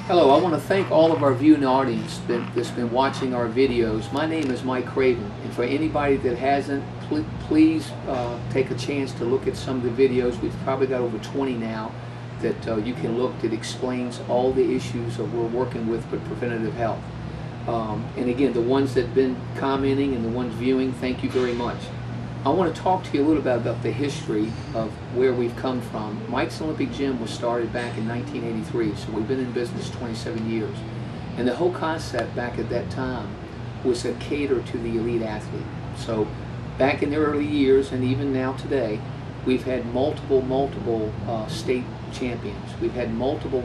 Hello, I want to thank all of our viewing audience that's been watching our videos. My name is Mike Craven, and for anybody that hasn't, please take a chance to look at some of the videos. We've probably got over 20 now that you can look that explains all the issues that we're working with preventative health. And again, the ones that have been commenting and the ones viewing, thank you very much. I want to talk to you a little bit about the history of where we've come from. Mike's Olympic Gym was started back in 1983, so we've been in business 27 years. And the whole concept back at that time was to cater to the elite athlete. So back in the early years, and even now today, we've had multiple state champions. We've had multiple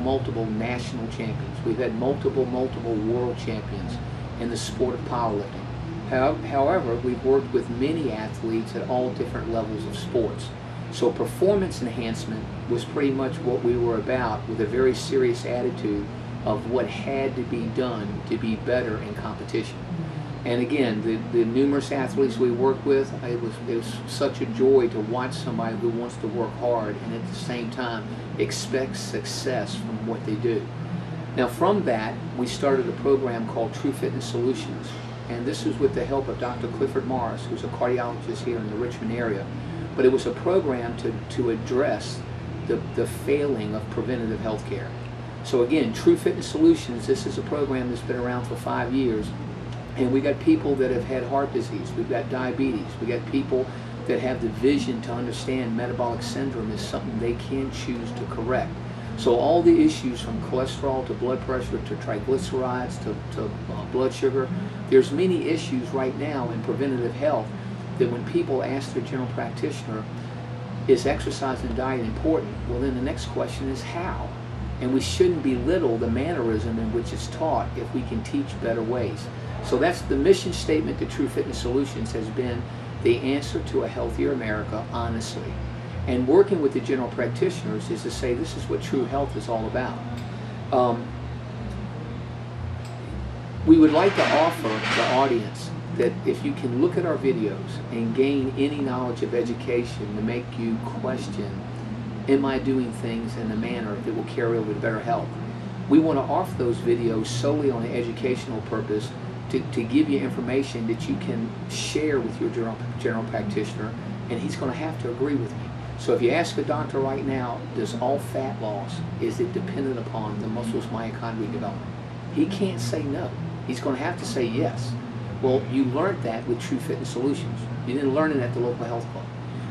national champions. We've had multiple world champions in the sport of powerlifting. However, we've worked with many athletes at all different levels of sports. So performance enhancement was pretty much what we were about, with a very serious attitude of what had to be done to be better in competition. And again, the numerous athletes we work with, it was such a joy to watch somebody who wants to work hard and at the same time expects success from what they do. Now from that, we started a program called True Fitness Solutions. And this was with the help of Dr. Clifford Morris, who's a cardiologist here in the Richmond area. But it was a program to address the failing of preventative health care. So again, True Fitness Solutions, this is a program that's been around for 5 years. And we got people that have had heart disease, we've got diabetes, we got people that have the vision to understand metabolic syndrome is something they can choose to correct. So all the issues from cholesterol to blood pressure to triglycerides to blood sugar, there's many issues right now in preventative health that when people ask their general practitioner, is exercise and diet important? Well, then the next question is how? And we shouldn't belittle the mannerism in which it's taught if we can teach better ways. So that's the mission statement to True Fitness Solutions, has been the answer to a healthier America, honestly. And working with the general practitioners is to say this is what true health is all about. We would like to offer the audience that if you can look at our videos and gain any knowledge of education to make you question, am I doing things in a manner that will carry over to better health? We want to offer those videos solely on an educational purpose to give you information that you can share with your general practitioner, and he's going to have to agree with me. So if you ask a doctor right now, does all fat loss, is it dependent upon the muscle's myochondrial development? He can't say no. He's going to have to say yes. Well, you learned that with True Fitness Solutions. You didn't learn it at the local health club.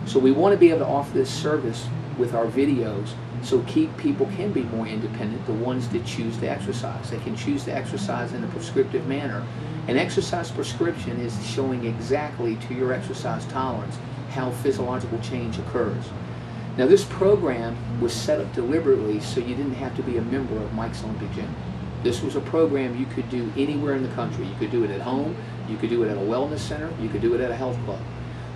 So we want to be able to offer this service with our videos so people can be more independent, the ones that choose to exercise. They can choose to exercise in a prescriptive manner. An exercise prescription is showing exactly to your exercise tolerance how physiological change occurs. Now this program was set up deliberately so you didn't have to be a member of Mike's Olympic Gym. This was a program you could do anywhere in the country. You could do it at home, you could do it at a wellness center, you could do it at a health club.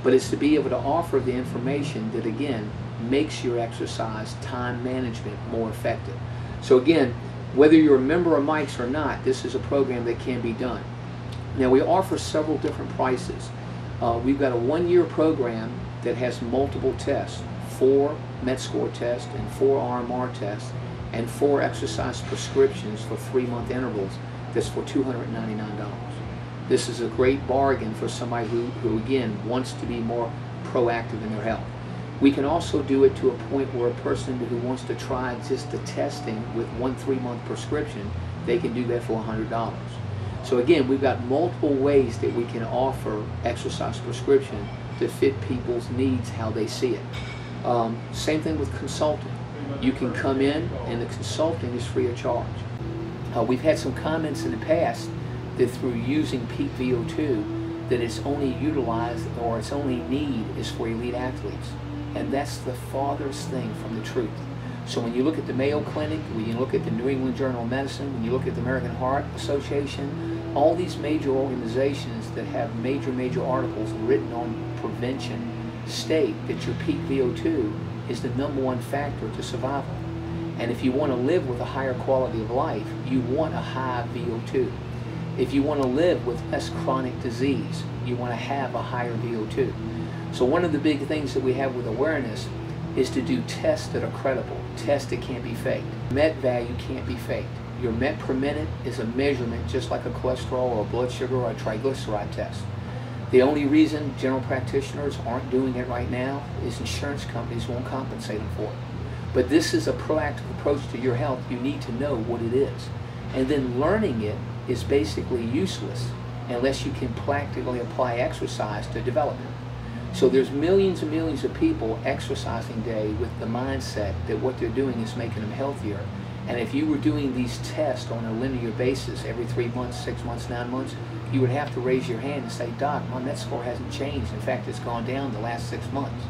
But it's to be able to offer the information that again makes your exercise time management more effective. So again, whether you're a member of Mike's or not, this is a program that can be done. Now we offer several different prices. We've got a 1-year program that has multiple tests, 4 Met Score tests and 4 RMR tests and 4 exercise prescriptions for 3-month intervals. That's for $299. This is a great bargain for somebody who again wants to be more proactive in their health. We can also do it to a point where a person who wants to try just the testing with 1 3-month prescription, they can do that for $100. So again, we've got multiple ways that we can offer exercise prescription to fit people's needs how they see it. Same thing with consulting. You can come in and the consulting is free of charge. We've had some comments in the past that through using peak VO2 that it's only utilized or its only need is for elite athletes. And that's the farthest thing from the truth. So when you look at the Mayo Clinic, when you look at the New England Journal of Medicine, when you look at the American Heart Association, all these major organizations that have major articles written on prevention state that your peak VO2 is the #1 factor to survival. And if you want to live with a higher quality of life, you want a high VO2. If you want to live with less chronic disease, you want to have a higher VO2. So one of the big things that we have with awareness is to do tests that are credible, tests that can't be faked. Met value can't be faked. Your MET per minute is a measurement just like a cholesterol or a blood sugar or a triglyceride test. The only reason general practitioners aren't doing it right now is insurance companies won't compensate them for it. But this is a proactive approach to your health. You need to know what it is. And then learning it is basically useless unless you can practically apply exercise to develop it. So there's millions and millions of people exercising day with the mindset that what they're doing is making them healthier. And if you were doing these tests on a linear basis every 3 months, 6 months, 9 months, you would have to raise your hand and say, Doc, my MET score hasn't changed. In fact, it's gone down the last 6 months.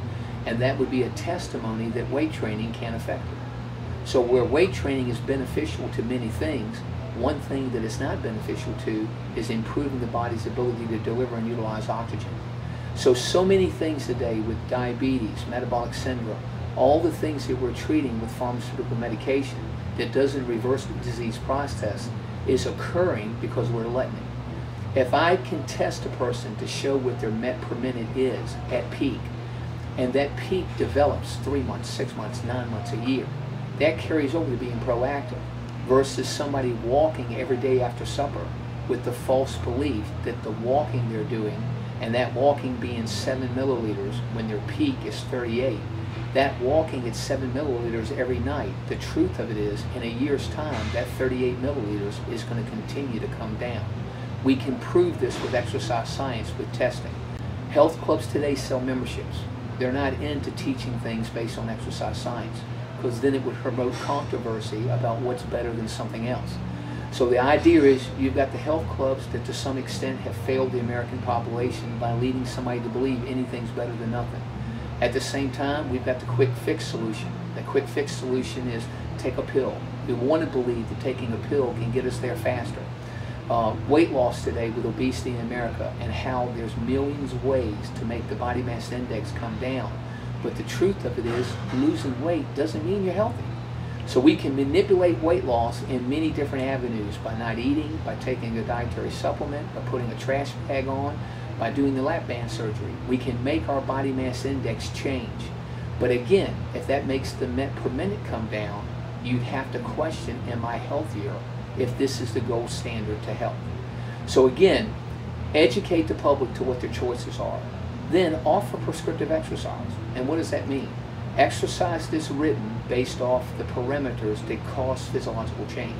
And that would be a testimony that weight training can affect it. So where weight training is beneficial to many things, one thing that it's not beneficial to is improving the body's ability to deliver and utilize oxygen. So many things today with diabetes, metabolic syndrome, all the things that we're treating with pharmaceutical medication that doesn't reverse the disease process is occurring because we're letting it. If I can test a person to show what their MET per minute is at peak, and that peak develops 3 months, 6 months, 9 months, a year, that carries over to being proactive versus somebody walking every day after supper with the false belief that the walking they're doing, and that walking being 7 milliliters when their peak is 38, that walking at 7 milliliters every night, the truth of it is in a year's time that 38 milliliters is going to continue to come down. We can prove this with exercise science, with testing. Health clubs today sell memberships. They're not into teaching things based on exercise science, because then it would promote controversy about what's better than something else. So the idea is you've got the health clubs that to some extent have failed the American population by leading somebody to believe anything's better than nothing. At the same time, we've got the quick fix solution. The quick fix solution is take a pill. We want to believe that taking a pill can get us there faster. Weight loss today with obesity in America, and how there's millions of ways to make the body mass index come down. But the truth of it is losing weight doesn't mean you're healthy. So we can manipulate weight loss in many different avenues, by not eating, by taking a dietary supplement, by putting a trash bag on, by doing the lap band surgery. We can make our body mass index change. But again, if that makes the MET per minute come down, you'd have to question, am I healthier, if this is the gold standard to health? So again, educate the public to what their choices are. Then offer prescriptive exercise. And what does that mean? Exercise that's written based off the parameters that cause physiological change.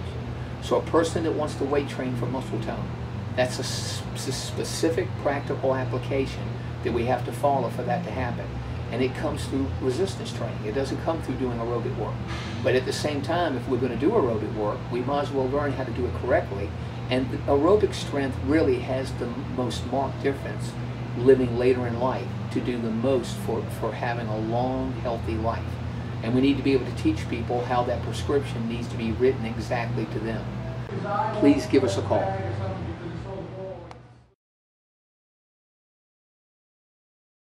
So a person that wants to weight train for muscle tone, that's a specific practical application that we have to follow for that to happen. And it comes through resistance training. It doesn't come through doing aerobic work. But at the same time, if we're going to do aerobic work, we might as well learn how to do it correctly. And the aerobic strength really has the most marked difference living later in life to do the most for having a long, healthy life. And we need to be able to teach people how that prescription needs to be written exactly to them. Please give us a call.